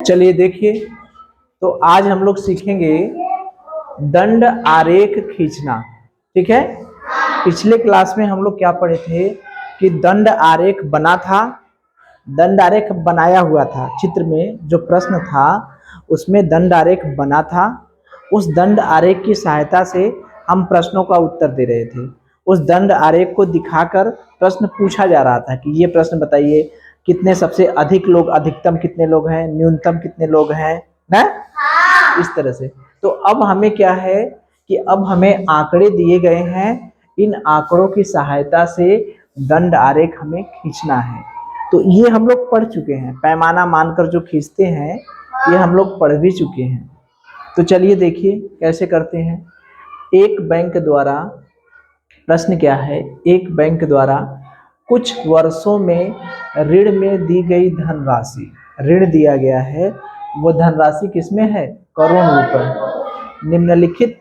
चलिए देखिए, तो आज हम लोग सीखेंगे दंड आरेख खींचना। ठीक है, पिछले क्लास में हम लोग क्या पढ़े थे कि दंड आरेख बना था, दंड आरेख बनाया हुआ था। चित्र में जो प्रश्न था उसमें दंड आरेख बना था। उस दंड आरेख की सहायता से हम प्रश्नों का उत्तर दे रहे थे। उस दंड आरेख को दिखाकर प्रश्न पूछा जा रहा था कि ये प्रश्न बताइए, कितने सबसे अधिक लोग, अधिकतम कितने लोग हैं, न्यूनतम कितने लोग हैं ना, इस तरह से। तो अब हमें क्या है कि अब हमें आंकड़े दिए गए हैं, इन आंकड़ों की सहायता से दंड आरेख हमें खींचना है। तो ये हम लोग पढ़ चुके हैं, पैमाना मानकर जो खींचते हैं ये हम लोग पढ़ भी चुके हैं। तो चलिए देखिए कैसे करते हैं। एक बैंक द्वारा, प्रश्न क्या है, एक बैंक द्वारा कुछ वर्षों में ऋण में दी गई धनराशि, ऋण दिया गया है, वो धनराशि किसमें है, करोड़ रुपए, निम्नलिखित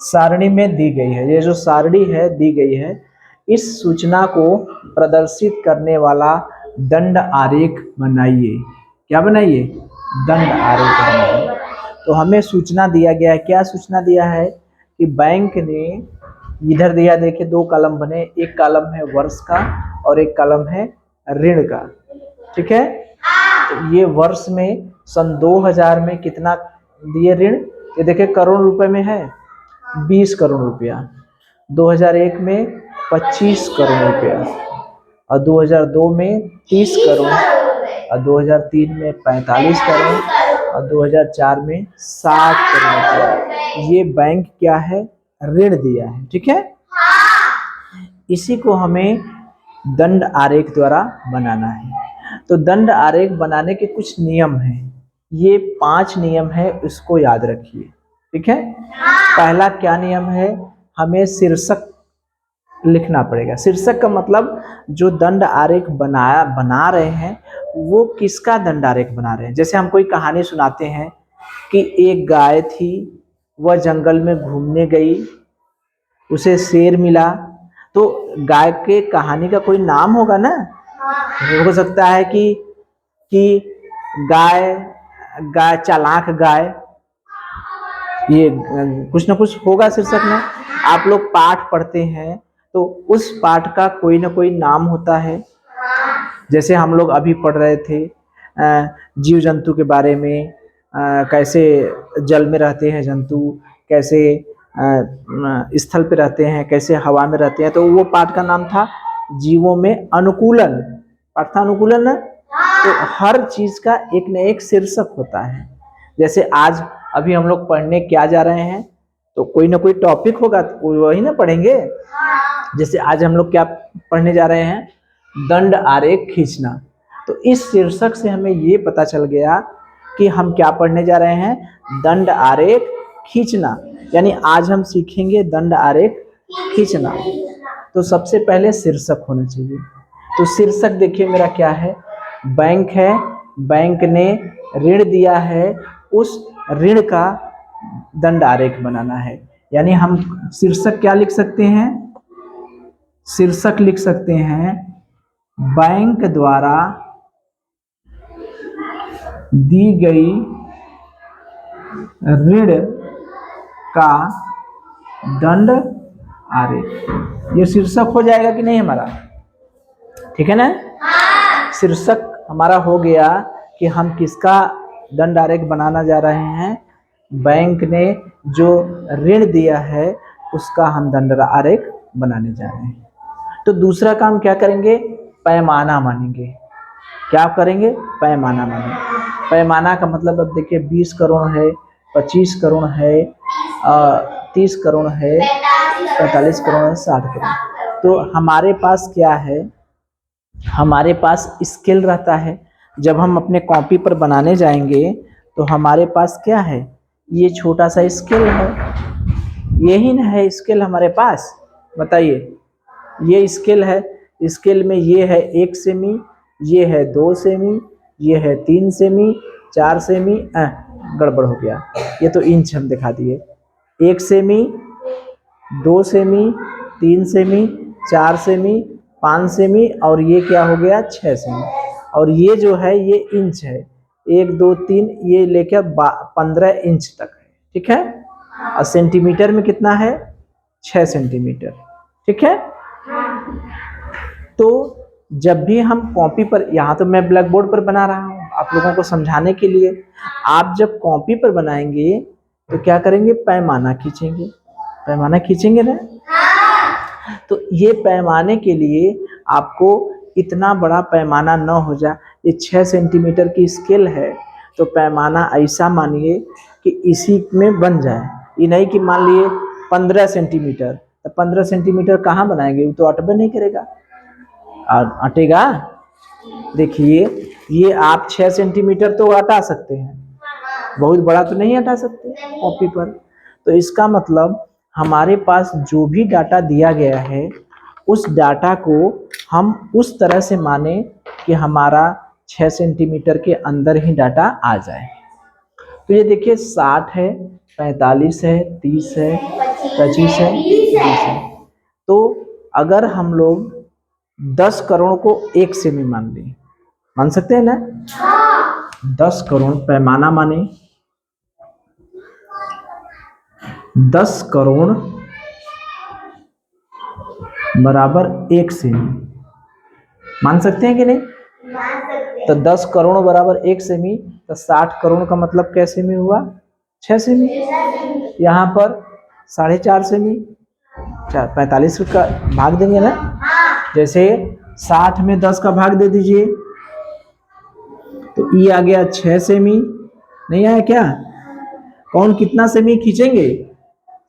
सारणी में दी गई है। ये जो सारणी है दी गई है, इस सूचना को प्रदर्शित करने वाला दंड आरेख बनाइए। क्या बनाइए, दंड आरेख बनाइए। तो हमें सूचना दिया गया है, क्या सूचना दिया है कि बैंक ने, इधर दिया, देखिए दो कॉलम बने, एक कॉलम है वर्ष का और एक कॉलम है ऋण का। ठीक है, तो ये वर्ष में सन 2000 में कितना दिए ऋण, ये देखिए करोड़ रुपए में है, 20 करोड़ रुपया। 2001 में 25 करोड़ रुपया और 2002 में 30 करोड़ और 2003 में 45 करोड़ और 2004 में 60 करोड़ रुपया। ये बैंक क्या है, ऋण दिया है। ठीक है, इसी को हमें दंड आरेख द्वारा बनाना है। तो दंड आरेख बनाने के कुछ नियम हैं, ये 5 नियम है, इसको याद रखिए। ठीक है, पहला क्या नियम है, हमें शीर्षक लिखना पड़ेगा। शीर्षक का मतलब जो दंड आरेख बना रहे हैं वो किसका दंड आरेख बना रहे हैं। जैसे हम कोई कहानी सुनाते हैं कि एक गाय थी, वह जंगल में घूमने गई, उसे शेर मिला, तो गाय के कहानी का कोई नाम होगा ना। हो सकता है कि गाय चालाक गाय, ये कुछ ना कुछ होगा शीर्षक में। आप लोग पाठ पढ़ते हैं तो उस पाठ का कोई ना कोई नाम होता है। जैसे हम लोग अभी पढ़ रहे थे जीव जंतु के बारे में, कैसे जल में रहते हैं जंतु, कैसे स्थल पे रहते हैं, कैसे हवा में रहते हैं, तो वो पाठ का नाम था जीवों में अनुकूलन, पाठ था अनुकूलन ना। तो हर चीज का एक न एक शीर्षक होता है। जैसे आज अभी हम लोग पढ़ने क्या जा रहे हैं, तो कोई ना कोई टॉपिक होगा, वही ना पढ़ेंगे। जैसे आज हम लोग क्या पढ़ने जा रहे हैं, दंड आरेख खींचना। तो इस शीर्षक से हमें ये पता चल गया कि हम क्या पढ़ने जा रहे हैं, दंड आरेख खींचना। यानी आज हम सीखेंगे दंड आरेख खींचना। तो सबसे पहले शीर्षक होना चाहिए। तो शीर्षक देखिए मेरा क्या है, बैंक है, बैंक ने ऋण दिया है, उस ऋण का दंड आरेख बनाना है। यानी हम शीर्षक क्या लिख सकते हैं, शीर्षक लिख सकते हैं बैंक द्वारा दी गई ऋण का दंड आरेख। ये शीर्षक हो जाएगा कि नहीं हमारा, ठीक है ना। शीर्षक हमारा हो गया कि हम किसका दंड आरेख बनाना जा रहे हैं, बैंक ने जो ऋण दिया है उसका हम दंड आरेख बनाने जा रहे हैं। तो दूसरा काम क्या करेंगे, पैमाना मानेंगे। क्या करेंगे, पैमाना मानेंगे। पैमाना का मतलब अब देखिए 20 करोड़ है, 25 करोड़ है, 30 करोड़ है, 45 करोड़ है, 60 करोड़। तो हमारे पास क्या है, हमारे पास स्केल रहता है। जब हम अपने कॉपी पर बनाने जाएंगे तो हमारे पास क्या है, ये छोटा सा स्केल है, यही ना है स्केल हमारे पास, बताइए। ये स्केल है, स्केल में ये है 1 सेमी, ये है 2 सेमी, ये है 3 सेमी, 4 सेमी, गड़बड़ हो गया, ये तो इंच हम दिखा दिए। 1 semi, 2 semi, 3 semi, 4 semi, 5 semi, और ये क्या हो गया 6 सेमी, और ये जो है ये इंच है, 1 2 3 ये लेकर 15 इंच तक है, ठीक है। और सेंटीमीटर में कितना है 6 सेंटीमीटर, ठीक है। तो जब भी हम कॉपी पर, यहाँ तो मैं ब्लैक बोर्ड पर बना रहा हूँ आप लोगों को समझाने के लिए, आप जब कॉपी पर बनाएंगे तो क्या करेंगे, पैमाना खींचेंगे, पैमाना खींचेंगे ना। तो ये पैमाने के लिए आपको इतना बड़ा पैमाना न हो जाए, ये 6 सेंटीमीटर की स्केल है, तो पैमाना ऐसा मानिए कि इसी में बन जाए। ये नहीं कि मान लिए 15 सेंटीमीटर, तो 15 सेंटीमीटर कहाँ बनाएंगे, वो तो अटबे नहीं करेगा, अटेगा। देखिए ये आप 6 सेंटीमीटर तो हटा सकते हैं, बहुत बड़ा तो नहीं हटा सकते कॉपी पर। तो इसका मतलब हमारे पास जो भी डाटा दिया गया है उस डाटा को हम उस तरह से माने कि हमारा 6 सेंटीमीटर के अंदर ही डाटा आ जाए। तो ये देखिए 60 है, 45 है, 30 है, 25 है, 20 है। तो अगर हम लोग 10 करोड़ को 1 सेमी मान लें, मान सकते हैं ना, 10 करोड़ पैमाना माने, 10 करोड़ बराबर 1 सेमी, मान सकते हैं कि नहीं। तो 10 करोड़ बराबर 1 सेमी, तो 60 करोड़ का मतलब क्या सेमी हुआ, 6 सेमी। यहाँ पर 4.5 सेमी, 45 का भाग देंगे ना, जैसे 60 में 10 का भाग दे दीजिए, तो ये आ गया 6 सेमी, नहीं आया क्या। कौन कितना सेमी खींचेंगे,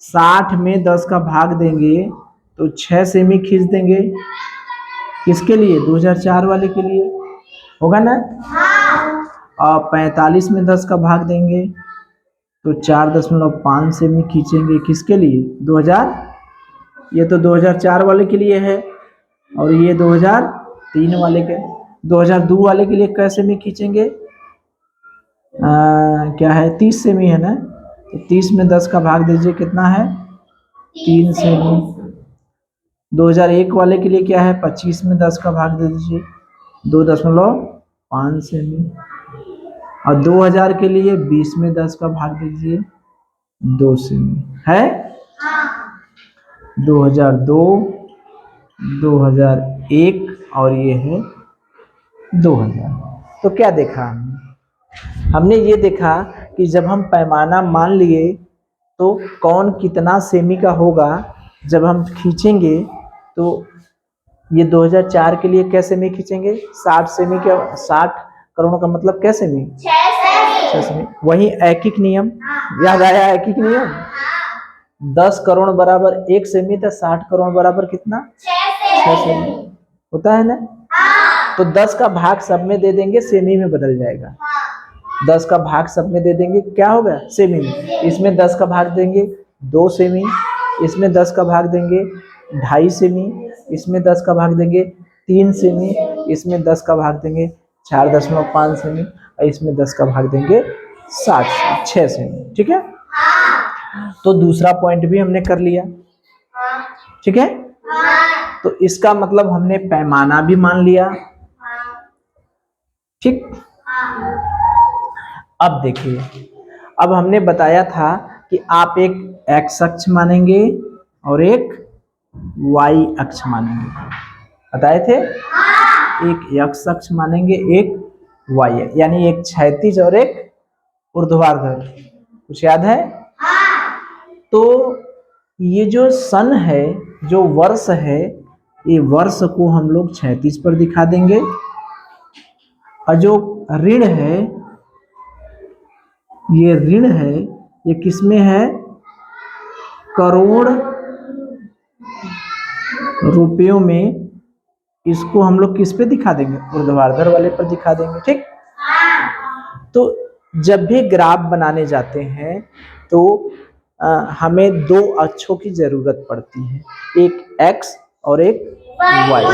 60 में 10 का भाग देंगे तो 6 सेमी खींच देंगे, किसके लिए, 2004 वाले के लिए, होगा ना। और 45 में 10 का भाग देंगे तो 4.5 सेमी खींचेंगे, किसके लिए, 2000, ये तो 2004 वाले के लिए है, और ये 2003 वाले के, 2002 वाले के लिए कैसे में खींचेंगे, क्या है 30 सेमी है ना, तो 30 में 10 का भाग दीजिए, कितना है 3 सेमी। 2001 वाले के लिए क्या है, 25 में 10 का भाग दे दीजिए, 2.5 सेमी। और 2000 के लिए 20 में 10 का भाग दीजिए, 2 सेमी है। 2002, 2001 और ये है 2000। तो क्या देखा हमने ये देखा कि जब हम पैमाना मान लिए तो कौन कितना सेमी का होगा, जब हम खींचेंगे तो ये 2004 के लिए कैसे सेमी खींचेंगे, 60 सेमी के, 60 करोड़ का मतलब कैसे सेमी, 6 सेमी। वही ऐकिक नियम याद आया, ऐकिक नियम, 10 करोड़ बराबर 1 सेमी, तो 60 करोड़ बराबर कितना, 6 सेमी होता है ना। तो 10 का भाग सब में दे देंगे, सेमी में बदल जाएगा। 10 का भाग सब में दे देंगे, क्या होगा, सेमी में। इसमें 10 का भाग देंगे 2 सेमी, इसमें 10 का भाग देंगे 2.5 सेमी, इसमें 10 का भाग देंगे 3 सेमी, इसमें 10 का भाग देंगे 4.5 सेमी, और इसमें 10 का भाग देंगे 6 सेमी, ठीक है। तो दूसरा पॉइंट भी हमने कर लिया, ठीक है। तो इसका मतलब हमने पैमाना भी मान लिया, ठीक। अब देखिए, अब हमने बताया था कि आप एक एक्स अक्ष मानेंगे और एक वाई अक्ष मानेंगे, बताए थे। एक एक्स अक्ष मानेंगे, एक वाई, यानी एक क्षैतिज और एक ऊर्ध्वाधर, कुछ याद है। तो ये जो सन है, जो वर्ष है, ये वर्ष को हम लोग क्षैतिज पर दिखा देंगे, और जो ऋण है, ये ऋण है, ये किसमें है, करोड़ रुपयों में, इसको हम लोग किस पे दिखा देंगे, ऊर्ध्वाधर वाले पर दिखा देंगे, ठीक। तो जब भी ग्राफ बनाने जाते हैं तो हमें 2 अक्षों की जरूरत पड़ती है, एक एक्स और एक वाई।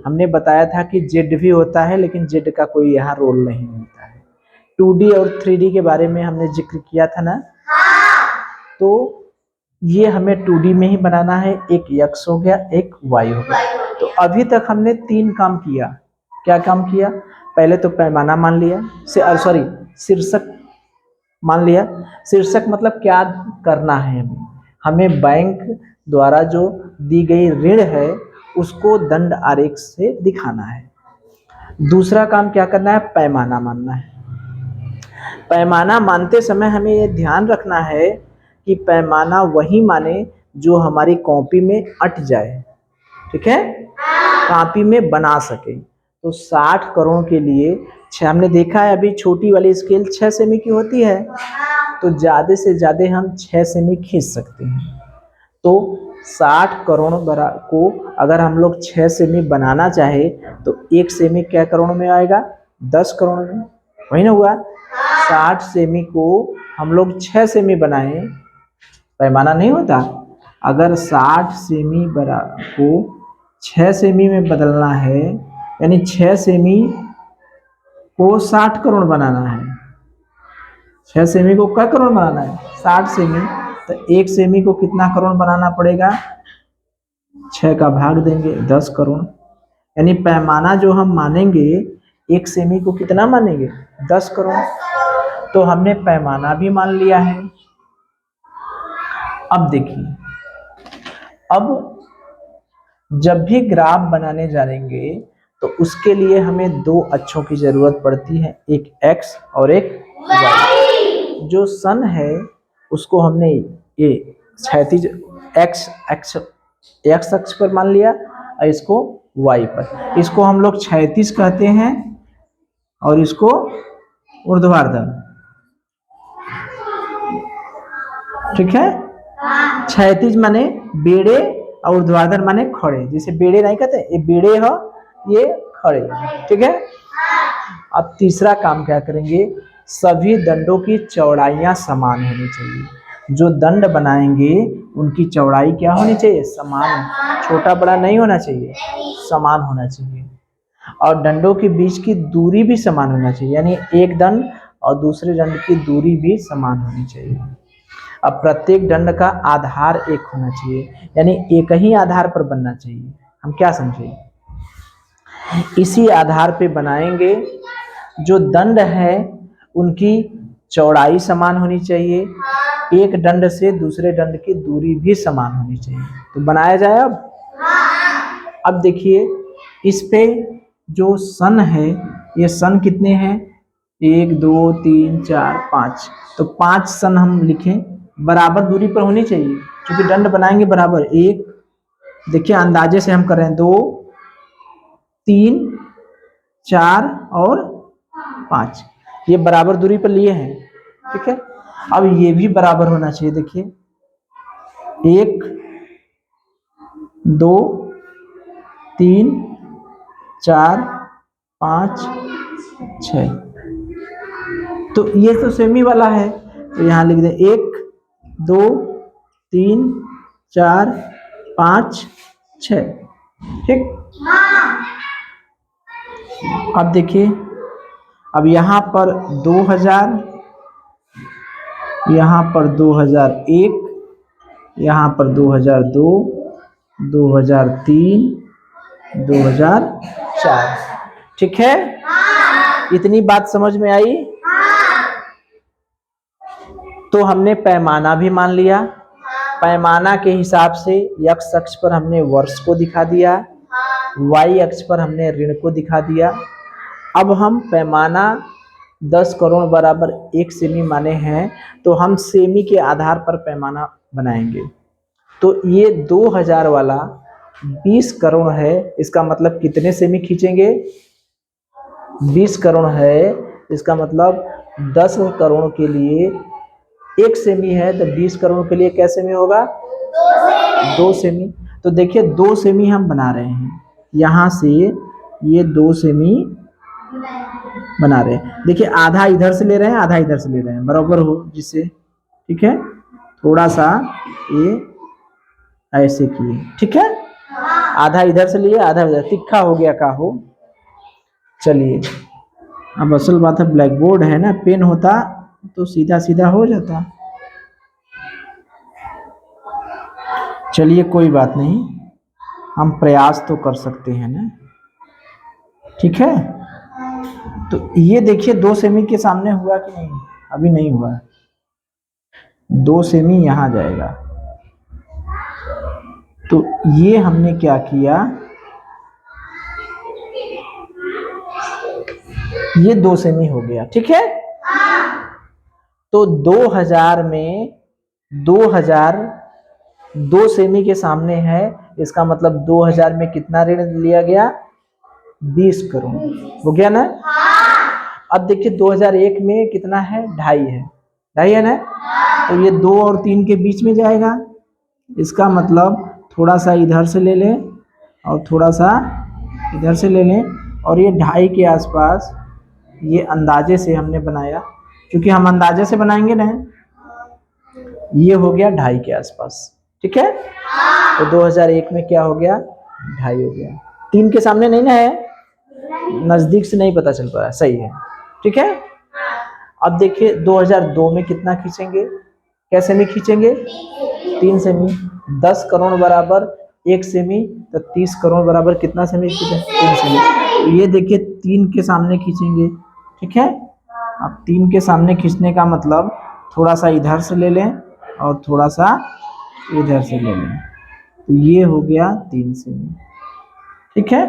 हमने बताया था कि जेड भी होता है, लेकिन जेड का कोई यहाँ रोल नहीं होता है। 2D और 3D के बारे में हमने जिक्र किया था ना। तो ये हमें 2D में ही बनाना है, एक एक्स हो गया, एक वाई हो गया। तो अभी तक हमने 3 काम किया। क्या काम किया? पहले तो पैमाना मान लिया, सॉरी शीर्षक मान लिया। शीर्षक मतलब क्या करना है हमें बैंक द्वारा जो दी गई ऋण है उसको दंड आरेख से दिखाना है। दूसरा काम क्या करना है? पैमाना मानना है। पैमाना मानते समय हमें ये ध्यान रखना है कि पैमाना वही माने जो हमारी कॉपी में अट जाए, ठीक है, कॉपी में बना सके। तो 60 करोड़ के लिए हमने देखा है अभी छोटी वाली स्केल 6 सेमी की होती है, तो ज़्यादा से ज़्यादा हम 6 सेमी खींच सकते हैं। तो 60 करोड़ को अगर हम लोग 6 सेमी बनाना चाहे तो 1 सेमी क्या करोड़ में आएगा? 10 करोड़ में, वही ना हुआ। 60 सेमी को हम लोग 6 सेमी बनाए, पैमाना नहीं होता। अगर 60 सेमी को 6 सेमी में बदलना है, यानी 6 सेमी को 60 करोड़ बनाना है। 6 सेमी को क्या करोड़ बनाना है? 60 सेमी। तो 1 सेमी को कितना करोड़ बनाना पड़ेगा? 6 का भाग देंगे, 10 करोड़। यानी पैमाना जो हम मानेंगे 1 सेमी को कितना मानेंगे? 10 करोड़। तो हमने पैमाना भी मान लिया है। अब देखिए, अब जब भी ग्राफ बनाने जाएंगे तो उसके लिए हमें 2 अक्षों की जरूरत पड़ती है, एक x और एक y। जो सन है उसको हमने ये क्षैतिज x अक्ष पर मान लिया और इसको y पर। इसको हम लोग क्षैतिज कहते हैं और इसको ऊर्ध्वाधर, ठीक है। क्षैतिज माने बेड़े और ऊर्ध्वाधर माने खड़े। जैसे बेड़े नहीं कहते, ये बेड़े हो, ये खड़े, ठीक है। अब तीसरा काम क्या करेंगे? सभी दंडों की चौड़ाइयां समान होनी चाहिए। जो दंड बनाएंगे उनकी चौड़ाई क्या होनी चाहिए? समान, छोटा बड़ा नहीं होना चाहिए, समान होना चाहिए। और दंडों के बीच की दूरी भी समान होना चाहिए, यानी एक दंड और दूसरे दंड की दूरी भी समान होनी चाहिए। अब प्रत्येक दंड का आधार एक होना चाहिए, यानी एक ही आधार पर बनना चाहिए। हम क्या समझे? इसी आधार पे बनाएंगे। जो दंड है उनकी चौड़ाई समान होनी चाहिए, एक दंड से दूसरे दंड की दूरी भी समान होनी चाहिए। तो बनाया जाए। अब देखिए, इस पे जो सन है, ये सन कितने हैं? 1 2 3 4 5। तो 5 सन हम लिखें, बराबर दूरी पर होनी चाहिए क्योंकि दंड बनाएंगे बराबर। एक, देखिए अंदाजे से हम कर रहे हैं, 2 3 4 और 5, ये बराबर दूरी पर लिए हैं, ठीक है। अब ये भी बराबर होना चाहिए। देखिए 1 2 3 4 5 6। तो ये तो सेमी वाला है, तो यहाँ लिख दें 1 2 3 4 5 6, ठीक। अब देखिए, अब यहाँ पर 2000, यहाँ पर 2001, यहाँ पर 2002, 2003, 2004, ठीक है। इतनी बात समझ में आई? तो हमने पैमाना भी मान लिया। पैमाना के हिसाब से x अक्ष पर हमने वर्ष को दिखा दिया, y अक्ष पर हमने ऋण को दिखा दिया। अब हम पैमाना 10 करोड़ बराबर 1 सेमी माने हैं, तो हम सेमी के आधार पर पैमाना बनाएंगे। तो ये 2000 वाला 20 करोड़ है, इसका मतलब कितने सेमी खींचेंगे? 20 करोड़ है, इसका मतलब 10 करोड़ के लिए 1 सेमी है, तो 20 करोड़ के लिए क्या सेमी होगा? 2 सेमी। तो देखिए 2 सेमी हम बना रहे हैं, यहाँ से ये 2 सेमी बना रहे हैं। देखिए आधा इधर से ले रहे हैं, आधा इधर से ले रहे हैं, बराबर हो जिससे, ठीक है। थोड़ा सा ये ऐसे किए, ठीक है। आधा इधर से लिए, आधा इधर, तिक्खा हो गया का हो। चलिए, अब असल बात है ब्लैक बोर्ड है ना, पेन होता तो सीधा सीधा हो जाता। चलिए कोई बात नहीं। हम प्रयास तो कर सकते हैं ना, ठीक है। तो ये देखिए 2 सेमी के सामने हुआ कि नहीं, अभी नहीं हुआ। 2 सेमी यहां जाएगा, तो ये हमने क्या किया, ये 2 सेमी हो गया, ठीक है। तो 2000 में 2000 2 सेमी के सामने है, इसका मतलब 2000 में कितना ऋण लिया गया, 20 करोड़ हो गया ना। अब देखिए 2001 में कितना है, 2.5 है ना। तो ये 2 और 3 के बीच में जाएगा, इसका मतलब थोड़ा सा इधर से ले लें और थोड़ा सा इधर से ले लें, और ये 2.5 के आसपास, ये अंदाजे से हमने बनाया, क्योंकि हम अंदाजे से बनाएंगे ना। ये हो गया 2.5 के आसपास, ठीक है। तो 2001 में क्या हो गया, 2.5 हो गया। 3 के सामने नहीं ना है, नजदीक से नहीं पता चल पाया, सही है, ठीक है। अब देखिए 2002 में कितना खींचेंगे, कैसे में खींचेंगे, 3 सेमी। 10 करोड़ बराबर 1 सेमी, तो 30 करोड़ बराबर कितना सेमी खींचे, 3 सेमी। तो ये देखिए 3 के सामने खींचेंगे, ठीक है। अब 3 के सामने खींचने का मतलब थोड़ा सा इधर से ले लें और थोड़ा सा इधर से ले लें, तो ये हो गया 3 सेमी, ठीक है।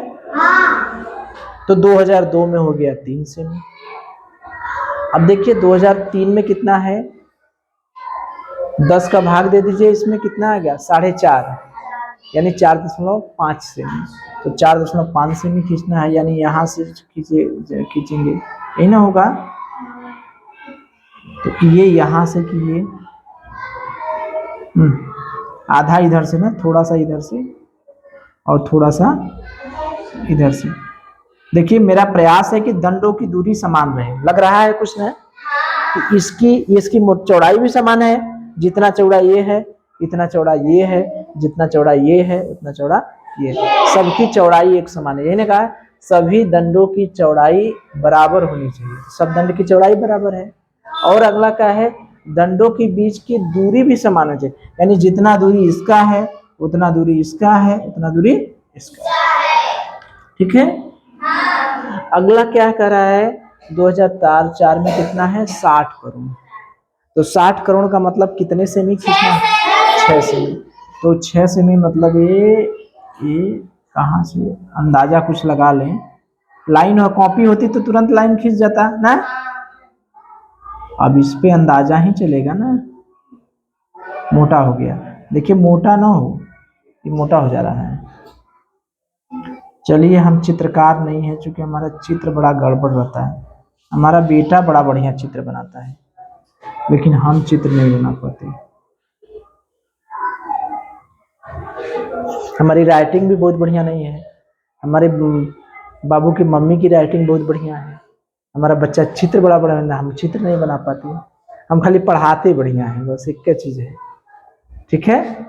तो 2002 में हो गया 3 सेमी। अब देखिए 2003 में कितना है, 10 का भाग दे दीजिए, इसमें कितना आ गया, 4.5, यानी 4.5 सेमी। तो 4.5 सेमी खींचना है, यानी यहाँ से खींचेंगे, यही ना होगा। तो ये यहाँ से कीजिए, आधा इधर से ना, थोड़ा सा इधर से और थोड़ा सा इधर से। देखिए मेरा प्रयास है कि दंडों की दूरी समान रहे, लग रहा है कुछ ना, कि इसकी चौड़ाई भी समान है, जितना चौड़ा ये है इतना चौड़ा ये है, जितना चौड़ा ये है उतना चौड़ा ये है, सबकी चौड़ाई एक समान है। यही कहा सभी दंडों की चौड़ाई बराबर होनी चाहिए, सब दंड की चौड़ाई बराबर है। और अगला क्या है, दंडों के बीच की दूरी भी समान होनी चाहिए, यानी जितना दूरी इसका है उतना दूरी इसका है, उतना दूरी इसका है, ठीक है। अगला क्या कर रहा है, 2004 में कितना है, 60 करोड़। तो 60 करोड़ का मतलब कितने सेमी खींचना है, 6 सेमी। तो 6 सेमी मतलब ये कहाँ से अंदाजा कुछ लगा लें, लाइन और कॉपी होती तो तुरंत लाइन खींच जाता ना। अब इस पे अंदाजा ही चलेगा ना, मोटा हो गया, देखिए मोटा ना हो, ये मोटा हो जा रहा है। चलिए हम चित्रकार नहीं है, चूंकि हमारा चित्र बड़ा गड़बड़ रहता है। हमारा बेटा बड़ा बढ़िया चित्र बनाता है, लेकिन हम चित्र नहीं बना पाते। हमारी राइटिंग भी बहुत बढ़िया नहीं है, हमारे बाबू की मम्मी की राइटिंग बहुत बढ़िया है, हमारा बच्चा चित्र बड़ा बढ़िया, हम चित्र नहीं बना पाते, हम खाली पढ़ाते बढ़िया है, बस एक क्या चीज है, ठीक है।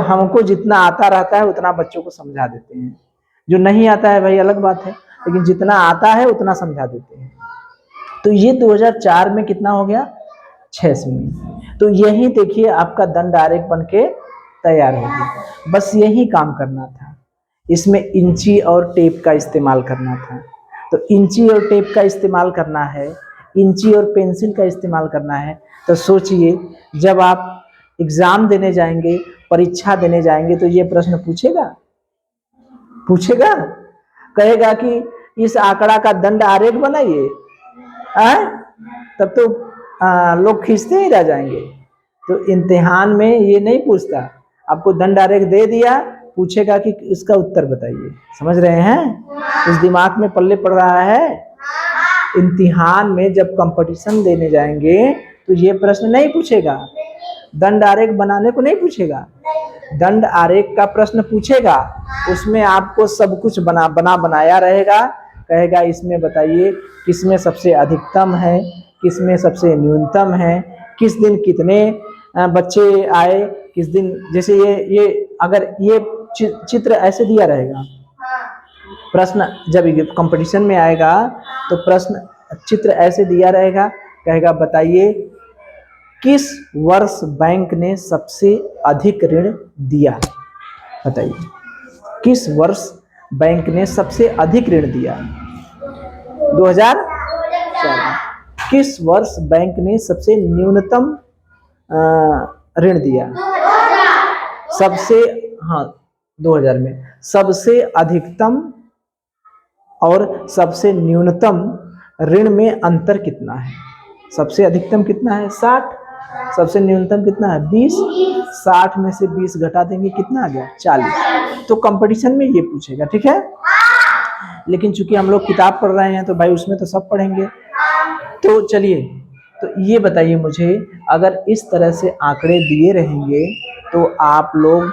हमको जितना आता रहता है उतना बच्चों को समझा देते हैं, जो नहीं आता है भाई अलग बात है, लेकिन जितना आता है उतना समझा देते हैं। तो ये 2004 में कितना हो गया, 6 सेमी। तो यही देखिए आपका दंड आरेख बन के तैयार हो गया, बस यही काम करना था। इसमें इंची और टेप का इस्तेमाल करना था, तो इंची और टेप का इस्तेमाल करना है, इंची और पेंसिल का इस्तेमाल करना है। तो सोचिए जब आप एग्जाम देने जाएंगे, परीक्षा देने जाएंगे, तो ये प्रश्न पूछेगा, कहेगा कि इस आंकड़ा का दंड आरेख बनाइए, तब तो लोग खींचते ही रह जाएंगे। तो इम्तिहान में ये नहीं पूछता, आपको दंड आरेख दे दिया, पूछेगा कि इसका उत्तर बताइए, समझ रहे हैं, इस दिमाग में पल्ले पड़ रहा है। इम्तिहान में जब कंपटीशन देने जाएंगे तो ये प्रश्न नहीं पूछेगा, दंड आरेख बनाने को नहीं पूछेगा, दंड आरेख का प्रश्न पूछेगा, उसमें आपको सब कुछ बनाया रहेगा, कहेगा इसमें बताइए किसमें सबसे अधिकतम है, किसमें सबसे न्यूनतम है, किस दिन कितने बच्चे आए, किस दिन, जैसे ये अगर ये चित्र ऐसे दिया रहेगा, प्रश्न जब कंपटीशन में आएगा तो प्रश्न चित्र ऐसे दिया रहेगा, कहेगा बताइए किस वर्ष बैंक ने सबसे अधिक ऋण दिया, बताइए। किस वर्ष बैंक ने सबसे अधिक ऋण दिया? 2004। किस वर्ष बैंक ने सबसे न्यूनतम ऋण दिया? सबसे, हाँ 2000 में। सबसे अधिकतम और सबसे न्यूनतम ऋण में अंतर कितना है? सबसे अधिकतम कितना है? 60। सबसे न्यूनतम कितना है? 20। 60 में से 20 घटा देंगे, कितना आ गया? 40। तो कंपटीशन में ये पूछेगा, ठीक है। लेकिन चूंकि हम लोग किताब पढ़ रहे हैं तो भाई उसमें तो सब पढ़ेंगे। तो चलिए, तो ये बताइए मुझे, अगर इस तरह से आंकड़े दिए रहेंगे तो आप लोग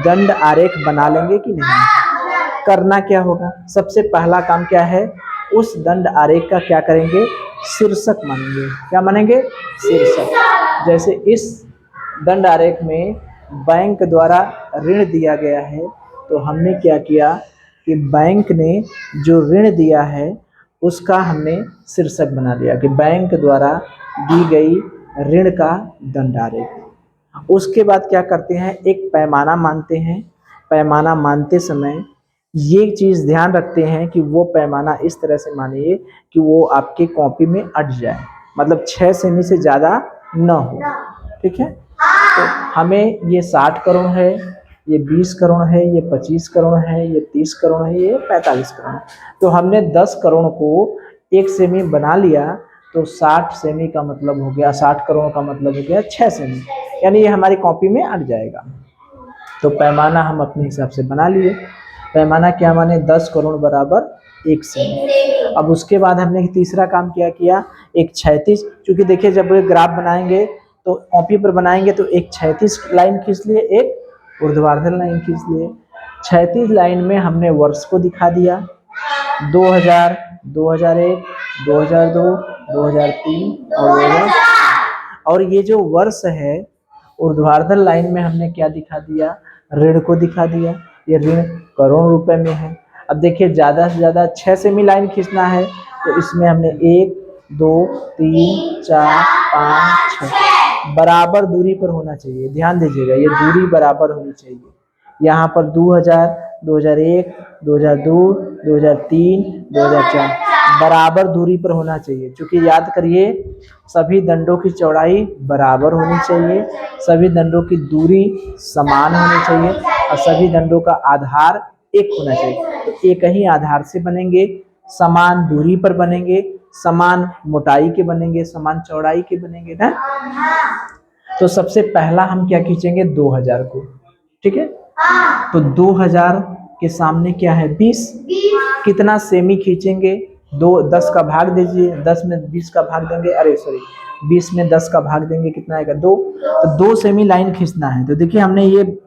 दंड आरेख बना लेंगे कि नहीं? करना क्या होगा? सबसे पहला काम क्या है? उस दंड आरेख का क्या करेंगे? शीर्षक मानेंगे। क्या मानेंगे? शीर्षक। जैसे इस दंड आरेख में बैंक द्वारा ऋण दिया गया है, तो हमने क्या किया कि बैंक ने जो ऋण दिया है उसका हमने शीर्षक बना दिया कि बैंक द्वारा दी गई ऋण का दंड आरेख। उसके बाद क्या करते हैं? एक पैमाना मानते हैं। पैमाना मानते समय ये चीज़ ध्यान रखते हैं कि वो पैमाना इस तरह से मानिए कि वो आपके कॉपी में अट जाए, मतलब 6 सेमी से ज़्यादा न हो, ठीक है। तो हमें ये 60 करोड़ है, ये 20 करोड़ है, ये 25 करोड़ है, ये 30 करोड़ है, ये 45 करोड़। तो हमने 10 करोड़ को 1 सेमी बना लिया, तो 60 सेमी का मतलब हो गया, 60 करोड़ का मतलब हो गया 6 सेमी, यानी ये हमारी कॉपी में अट जाएगा। तो पैमाना हम अपने हिसाब से बना लिए। पैमाना क्या माने? 10 करोड़ बराबर 1 सेमी। अब उसके बाद हमने तीसरा काम क्या किया? एक क्षैतिज, क्योंकि देखिए जब ग्राफ बनाएंगे तो कॉपी पर बनाएंगे तो एक क्षैतिज लाइन खींच लिए, एक ऊर्ध्वाधर लाइन खींच लिए। क्षैतिज लाइन में हमने वर्ष को दिखा दिया, 2000, 2001, 2002, 2003 और 2004। और ये जो वर्ष है ऊर्ध्वाधर लाइन में हमने क्या दिखा दिया? ऋण को दिखा दिया। ये ऋण करोड़ रुपए में है। अब देखिए ज़्यादा से ज़्यादा 6 सेमी लाइन खींचना है, तो इसमें हमने 1, 2, 3, 4, 5, 6 बराबर दूरी पर होना चाहिए। ध्यान दीजिएगा, ये दूरी बराबर होनी चाहिए। यहाँ पर 2000, 2001, 2002, 2003, 2004 बराबर दूरी पर होना चाहिए। क्योंकि याद करिए, सभी दंडों की चौड़ाई बराबर होनी चाहिए, सभी दंडों की दूरी समान होनी चाहिए और सभी दंडों का आधार एक होना चाहिए। तो एक ही आधार से बनेंगे, समान दूरी पर बनेंगे, समान मोटाई के बनेंगे, समान चौड़ाई के बनेंगे ना। तो सबसे पहला हम क्या खींचेंगे? 2000 को, ठीक है। तो 2000 के सामने क्या है? 20। कितना सेमी खींचेंगे? 10 का भाग दीजिए, 10 में 20 का भाग देंगे, अरे सॉरी 20 में 10 का भाग देंगे, कितना आएगा? 2। तो 2 सेमी लाइन खींचना है। तो देखिए हमने ये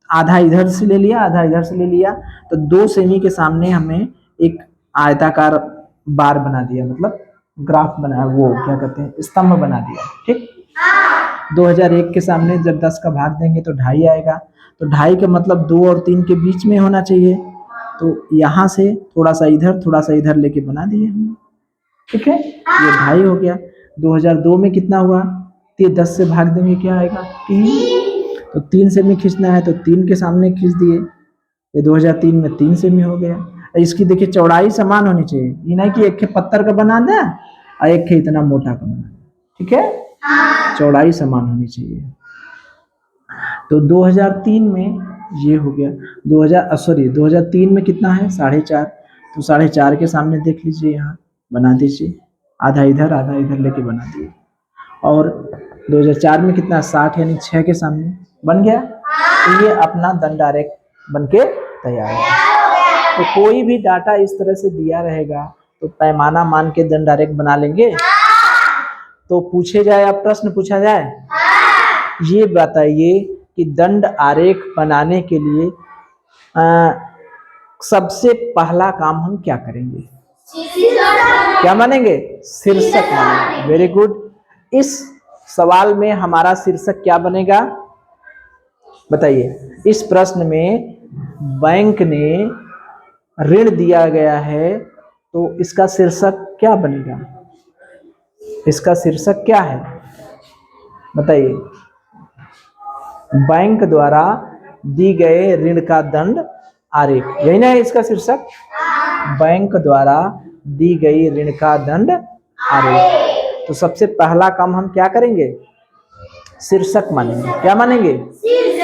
आधा इधर से ले लिया, आधा इधर से ले लिया, तो 2 सेमी के सामने हमें एक आयताकार बार बना दिया, मतलब ग्राफ बना, वो क्या कहते हैं, स्तंभ बना दिया, ठीक। 2001 के सामने जब 10 का भाग देंगे तो 2.5 आएगा, तो 2.5 का मतलब 2 और 3 के बीच में होना चाहिए। तो यहाँ से थोड़ा सा इधर लेके बना दिए हमने, ठीक है। ये 2.5 हो गया। 2002 में कितना हुआ? 10 से भाग देंगे, क्या आएगा? 3। तो 3 सेमी खींचना है, तो 3 के सामने खींच दिए। ये 2003 में 3 सेमी हो गया। इसकी देखिए चौड़ाई समान होनी चाहिए, ये नहीं कि एक पत्थर का बना दे और एक इतना मोटा का बना, ठीक है। चौड़ाई समान होनी चाहिए। तो 2003 में ये हो गया। 2003 में कितना है? 4.5। तो 4.5 के सामने देख लीजिए, यहाँ बना दीजिए, आधा इधर लेके बना दिए। और 2004 में कितना? 60, यानी 6 के सामने बन गया। तो ये अपना दंड आरेख बन के तैयार है। तो कोई भी डाटा इस तरह से दिया रहेगा तो पैमाना मान के दंड आरेख बना लेंगे। तो पूछे जाए, अब प्रश्न पूछा जाए, ये बताइए कि दंड आरेख बनाने के लिए सबसे पहला काम हम क्या करेंगे? क्या मानेंगे? शीर्षक मानेंगे। Very good. इस सवाल में हमारा शीर्षक क्या बनेगा? बताइए। इस प्रश्न में बैंक ने ऋण दिया गया है, तो इसका शीर्षक क्या बनेगा? इसका शीर्षक क्या है? बताइए। बैंक द्वारा दी गए ऋण का दंड आरेख, यही ना है इसका शीर्षक। बैंक द्वारा दी गई ऋण का दंड आरेख। तो सबसे पहला काम हम क्या करेंगे, शीर्षक मानेंगे। क्या मानेंगे,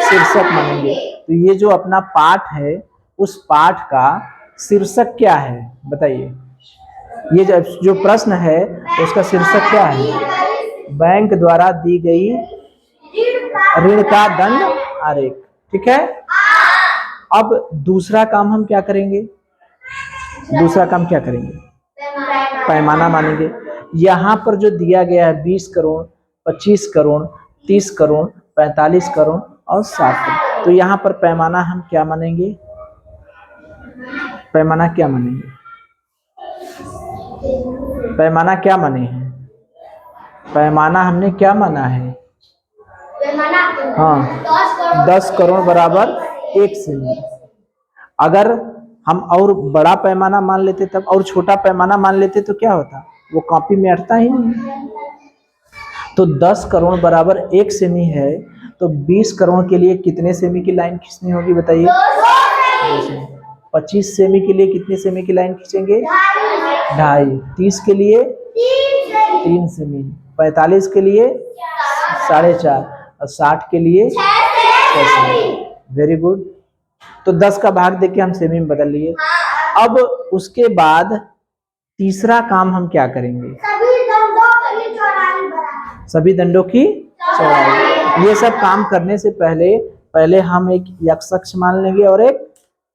शीर्षक मानेंगे। तो ये जो अपना पाठ है उस पाठ का शीर्षक क्या है बताइए। ये जो प्रश्न है उसका शीर्षक क्या है, बैंक द्वारा दी गई ऋण का दंड आरेख। ठीक है। अब दूसरा काम हम क्या करेंगे, दूसरा काम क्या करेंगे, पैमाना मानेंगे। यहाँ पर जो दिया गया है 20 करोड़, 25 करोड़, 30 करोड़, 45 करोड़ और 60 करोड़, तो यहाँ पर पैमाना हम क्या मानेंगे, पैमाना क्या मानेंगे, पैमाना क्या माने हैं, पैमाना हमने क्या माना है, हाँ 10 करोड़ बराबर 1 सेमी। अगर हम और बड़ा पैमाना मान लेते तब, और छोटा पैमाना मान लेते तो क्या होता, वो कॉपी में अटता ही नहीं। तो 10 करोड़ बराबर 1 सेमी है, तो 20 करोड़ के लिए कितने सेमी की लाइन खींचनी होगी बताइए, 25 सेमी के लिए कितने सेमी की लाइन खींचेंगे, 2.5, 30 के लिए 3 सेमी, 45 के लिए 4.5 और 60 के लिए 6 सेमी। Very good. तो 10 का भाग देके हम सेमी में बदल लिए। अब उसके बाद तीसरा काम हम क्या करेंगे, सभी दंडों की चौड़ाई। ये सब काम करने से पहले हम एक x अक्ष मान लेंगे और एक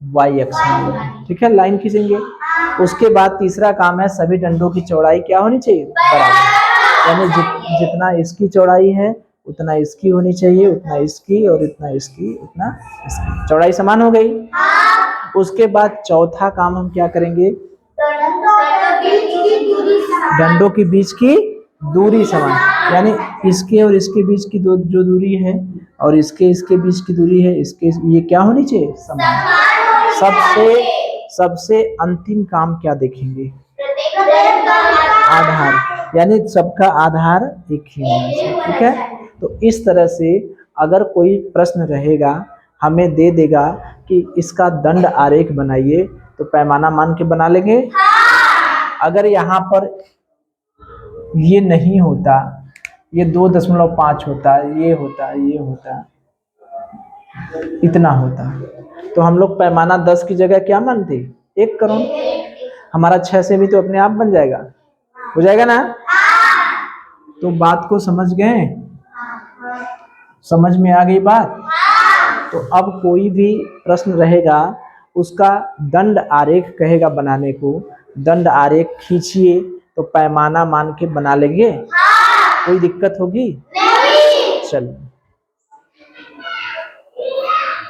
y अक्ष मान लेंगे। ठीक है, लाइन खींचेंगे। उसके बाद तीसरा काम है सभी दंडों की चौड़ाई क्या होनी चाहिए, बराबर। यानी जितना इसकी चौड़ाई है उतना इसकी होनी चाहिए, उतना इसकी, और इतना इसकी, उतना इसकी, चौड़ाई समान हो गई। उसके बाद चौथा काम हम क्या करेंगे, दंडों के बीच की दूरी समान, यानी इसके और इसके बीच की जो दूरी है और इसके बीच की दूरी है, इसके ये क्या होनी चाहिए, समान। सबसे अंतिम काम क्या देखेंगे, आधार, यानी सबका आधार एक ही होना चाहिए। ठीक है। तो इस तरह से अगर कोई प्रश्न रहेगा, हमें दे देगा कि इसका दंड आरेख बनाइए, तो पैमाना मान के बना लेंगे। अगर यहाँ पर ये नहीं होता, ये 2.5 होता, ये होता, ये होता, इतना होता, तो हम लोग पैमाना 10 की जगह क्या मानते, 1 करोड़। हमारा 6 से भी तो अपने आप बन जाएगा, हो जाएगा ना। तो बात को समझ गए, समझ में आ गई बात। तो अब कोई भी प्रश्न रहेगा उसका दंड आरेख कहेगा बनाने को, दंड आरेख खींचिए, तो पैमाना मान के बना लेंगे, कोई दिक्कत होगी, चलिए।